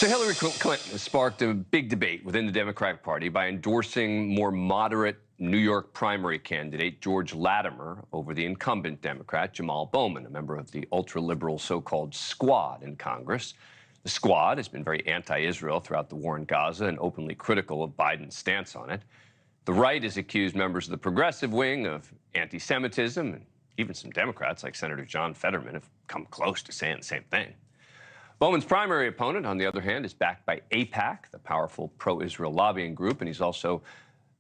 So Hillary Clinton has sparked a big debate within the Democratic Party by endorsing more moderate New York primary candidate George Latimer over the incumbent Democrat Jamaal Bowman, a member of the ultra-liberal so-called Squad in Congress. The Squad has been very anti-Israel throughout the war in Gaza and openly critical of Biden's stance on it. The right has accused members of the progressive wing of anti-Semitism, and even some Democrats like Senator John Fetterman have come close to saying the same thing. Bowman's primary opponent, on the other hand, is backed by AIPAC, the powerful pro-Israel lobbying group, and he's also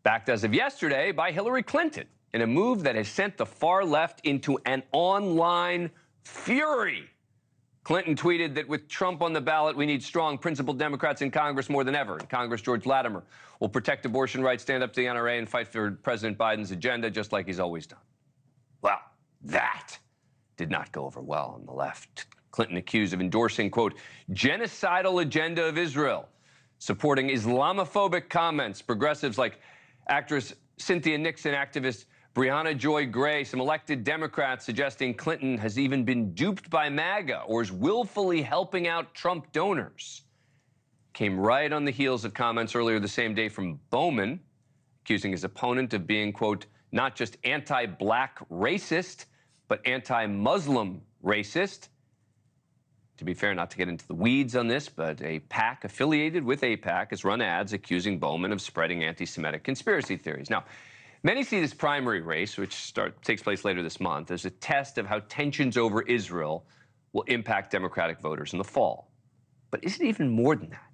backed as of yesterday by Hillary Clinton in a move that has sent the far left into an online fury. Clinton tweeted that with Trump on the ballot, we need strong, principled Democrats in Congress more than ever. In Congress, George Latimer will protect abortion rights, stand up to the NRA, and fight for President Biden's agenda, just like he's always done. Well, that did not go over well on the left. Clinton accused of endorsing, quote, genocidal agenda of Israel, supporting Islamophobic comments. Progressives like actress Cynthia Nixon, activist Breonna Joy Gray, some elected Democrats suggesting Clinton has even been duped by MAGA or is willfully helping out Trump donors. Came right on the heels of comments earlier the same day from Bowman, accusing his opponent of being, quote, not just anti-black racist, but anti-Muslim racist. To be fair, not to get into the weeds on this, but a PAC affiliated with AIPAC has run ads accusing Bowman of spreading anti-Semitic conspiracy theories. Now, many see this primary race, which takes place later this month, as a test of how tensions over Israel will impact Democratic voters in the fall. But is it even more than that?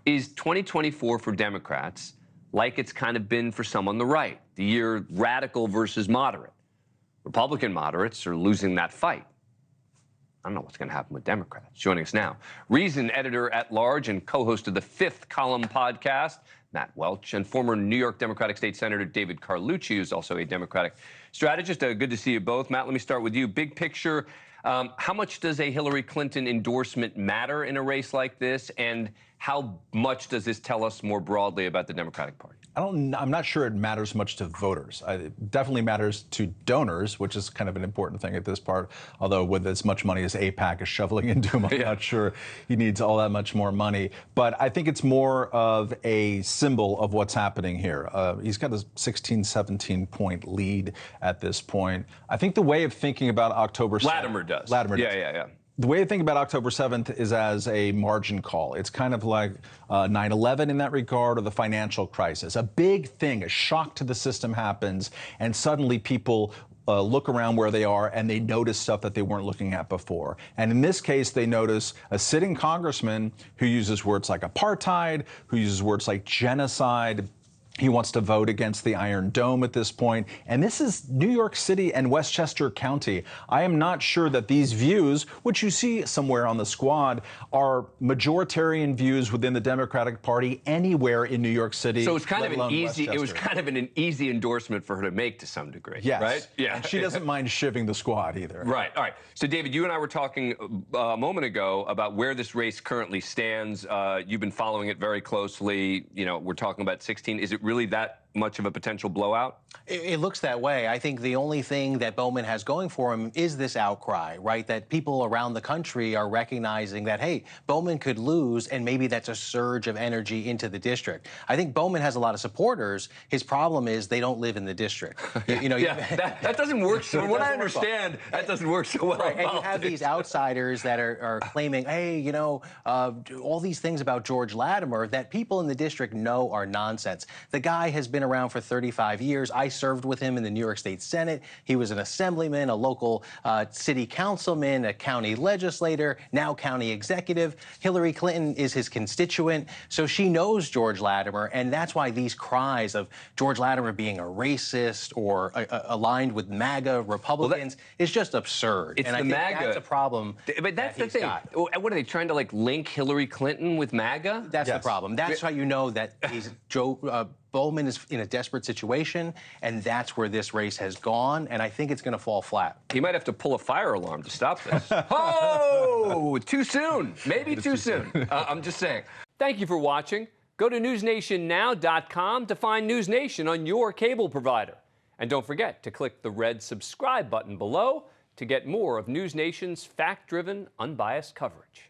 Is 2024 for Democrats like it's kind of been for some on the right, the year radical versus moderate? Republican moderates are losing that fight. I don't know what's going to happen with Democrats. Joining us now, Reason editor-at-large and co-host of the Fifth Column podcast, Matt Welch, and former New York Democratic State Senator David Carlucci, who's also a Democratic strategist. Good to see you both. Matt, let me start with you. Big picture, how much does a Hillary Clinton endorsement matter in a race like this, and how much does this tell us more broadly about the Democratic Party? I'm not sure it matters much to voters. It definitely matters to donors, which is kind of an important thing at this part. Although with as much money as AIPAC is shoveling into him, I'm not sure he needs all that much more money. But I think it's more of a symbol of what's happening here. He's got a 16, 17-point lead at this point. I think the way of thinking about October 7th... Latimer does. Yeah. The way to think about October 7th is as a margin call. It's kind of like 9/11 in that regard, or the financial crisis. A big thing, a shock to the system happens, and suddenly people look around where they are and they notice stuff that they weren't looking at before. And in this case, they notice a sitting congressman who uses words like apartheid, who uses words like genocide. He wants to vote against the Iron Dome at this point. And this is New York City and Westchester County. I am not sure that these views, which you see somewhere on the Squad, are majoritarian views within the Democratic Party anywhere in New York City. So it's kind of an easy endorsement for her to make to some degree. Yes. Right? Yeah. And she doesn't mind shivving the Squad either. Right. All right. So David, you and I were talking a moment ago about where this race currently stands. You've been following it very closely. You know, we're talking about 16. Is it really that much of a potential blowout? It looks that way. I think the only thing that Bowman has going for him is this outcry, right? That people around the country are recognizing that, hey, Bowman could lose, and maybe that's a surge of energy into the district. I think Bowman has a lot of supporters. His problem is they don't live in the district. That doesn't work. So from what I understand, that doesn't work so well. Right, and you have these outsiders that are claiming, hey, you know, all these things about George Latimer that people in the district know are nonsense. The guy has been around for 35 years. I served with him in the New York State Senate. He was an assemblyman, a local city councilman, a county legislator, now county executive. Hillary Clinton is his constituent, so she knows George Latimer, and that's why these cries of George Latimer being a racist or aligned with MAGA Republicans is just absurd. It's and I think MAGA. That's a problem. But that's the thing. What are they trying to like link Hillary Clinton with MAGA? That's the problem. That's how you know that Bowman is in a desperate situation, and that's where this race has gone, and I think it's going to fall flat. He might have to pull a fire alarm to stop this. Oh, too soon. Maybe too soon. I'm just saying. Thank you for watching. Go to newsnationnow.com to find NewsNation on your cable provider. And don't forget to click the red subscribe button below to get more of NewsNation's fact-driven, unbiased coverage.